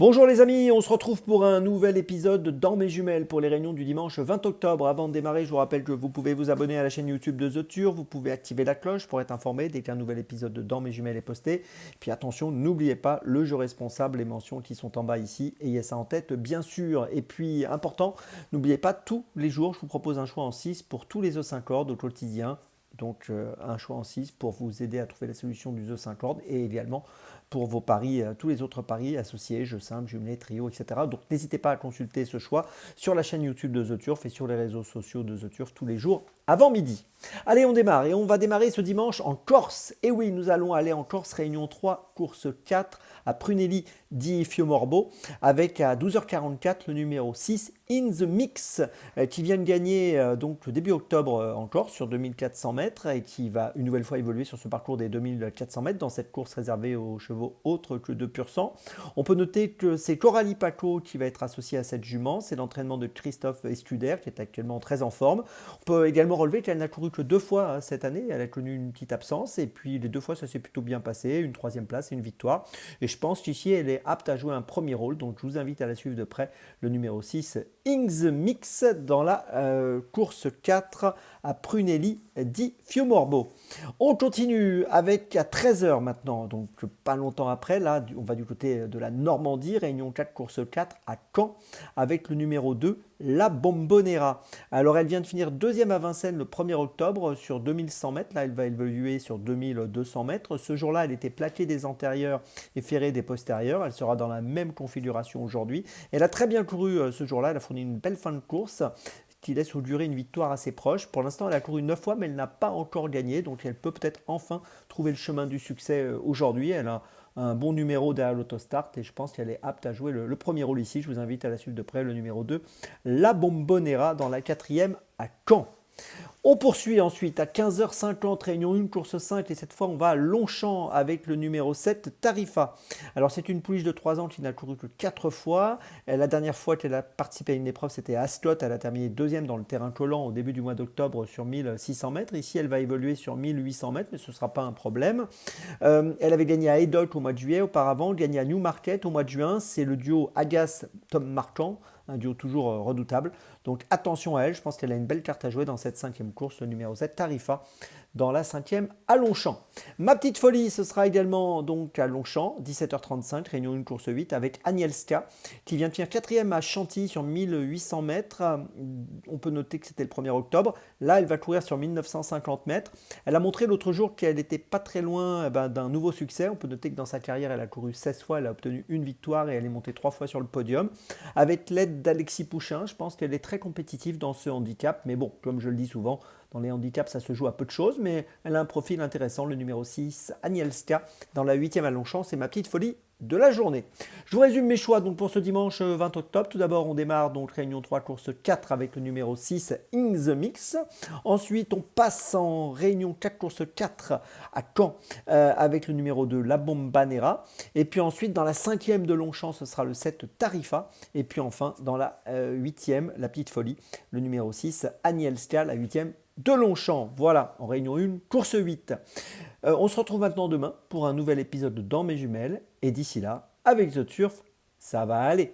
Bonjour les amis, on se retrouve pour un nouvel épisode dans mes jumelles pour les réunions du dimanche 20 octobre. Avant de démarrer, je vous rappelle que vous pouvez vous abonner à la chaîne YouTube de The Tur, vous pouvez activer la cloche pour être informé dès qu'un nouvel épisode de Dans mes jumelles est posté. Puis attention, n'oubliez pas le jeu responsable, les mentions qui sont en bas ici, ayez ça en tête bien sûr. Et puis important, n'oubliez pas tous les jours, je vous propose un choix en 6 pour tous les O5 cordes au quotidien. Donc un choix en 6 pour vous aider à trouver la solution du jeu 5 cordes et également pour vos paris, tous les autres paris associés, jeux simples, jumelés, trio, etc. Donc n'hésitez pas à consulter ce choix sur la chaîne YouTube de The Turf et sur les réseaux sociaux de The Turf tous les jours avant midi. Allez, on démarre et on va démarrer ce dimanche en Corse. Et oui, nous allons aller en Corse, réunion 3, course 4 à Prunelli di Fiumorbo avec à 12h44 le numéro 6 In the Mix qui vient de gagner donc le début octobre en Corse sur 2400 mètres et qui va une nouvelle fois évoluer sur ce parcours des 2400 mètres dans cette course réservée aux chevaux autres que de pur sang. On peut noter que c'est Coralie Paco qui va être associée à cette jument. C'est l'entraînement de Christophe Escuder qui est actuellement très en forme. On peut également relever qu'elle n'a couru que 2 fois cette année. Elle a connu une petite absence et puis les 2 fois ça s'est plutôt bien passé. Une troisième place et une victoire. Et je pense qu'ici elle est apte à jouer un premier rôle. Donc je vous invite à la suivre de près, le numéro 6 In the Mix dans la course 4 à Prunelli di Fiumorbo. On continue avec à 13h maintenant, donc pas longtemps après, là on va du côté de la Normandie, réunion 4, course 4 à Caen, avec le numéro 2, la Bombonera. Alors elle vient de finir deuxième à Vincennes le 1er octobre sur 2100 mètres, là elle va évoluer sur 2200 mètres. Ce jour-là elle était plaquée des antérieurs et ferrée des postérieurs, elle sera dans la même configuration aujourd'hui. Elle a très bien couru ce jour-là, elle a fourni une belle fin de course qui laisse augurer une victoire assez proche. Pour l'instant, elle a couru 9 fois, mais elle n'a pas encore gagné, donc elle peut peut-être enfin trouver le chemin du succès aujourd'hui. Elle a un bon numéro derrière l'autostart et je pense qu'elle est apte à jouer le premier rôle ici. Je vous invite à la suivre de près, le numéro 2, la Bombonera, dans la quatrième à Caen. On poursuit ensuite à 15h50, réunion 1, course 5, et cette fois on va à Longchamp avec le numéro 7, Tarifa. Alors c'est une pouliche de 3 ans qui n'a couru que 4 fois. La dernière fois qu'elle a participé à une épreuve, c'était à Ascot. Elle a terminé deuxième dans le terrain collant au début du mois d'octobre sur 1600 mètres. Ici elle va évoluer sur 1800 mètres, mais ce ne sera pas un problème. Elle avait gagné à Edoc au mois de juillet auparavant, gagné à Newmarket au mois de juin. C'est le duo Agas-Tom Marquand, un duo toujours redoutable. Donc attention à elle, je pense qu'elle a une belle carte à jouer dans cette cinquième course, le numéro 7, Tarifa, dans la cinquième à Longchamp. Ma petite folie, ce sera également donc à Longchamp, 17h35, réunion 1, course 8, avec Anielska, qui vient de finir quatrième à Chantilly sur 1800 mètres. On peut noter que c'était le 1er octobre. Là, elle va courir sur 1950 mètres. Elle a montré l'autre jour qu'elle n'était pas très loin d'un nouveau succès. On peut noter que dans sa carrière, elle a couru 16 fois, elle a obtenu une victoire et elle est montée 3 fois sur le podium. Avec l'aide d'Alexis Pouchin, je pense qu'elle est très compétitive dans ce handicap. Mais bon, comme je le dis souvent, dans les handicaps, ça se joue à peu de choses. Mais elle a un profil intéressant, le numéro 6, Anielska, dans la 8e à Longchamp. C'est ma petite folie de la journée. Je vous résume mes choix donc pour ce dimanche 20 octobre. Tout d'abord, on démarre donc réunion 3, course 4 avec le numéro 6, In the Mix. Ensuite, on passe en réunion 4, course 4 à Caen avec le numéro 2, La Bombanera. Et puis ensuite, dans la 5e de Longchamp, ce sera le 7, Tarifa. Et puis enfin, dans la 8e, la petite folie, le numéro 6, Anielska, la 8e de Longchamp. Voilà, en réunion 1, course 8. On se retrouve maintenant demain pour un nouvel épisode de Dans mes jumelles. Et d'ici là, avec The Turf, ça va aller.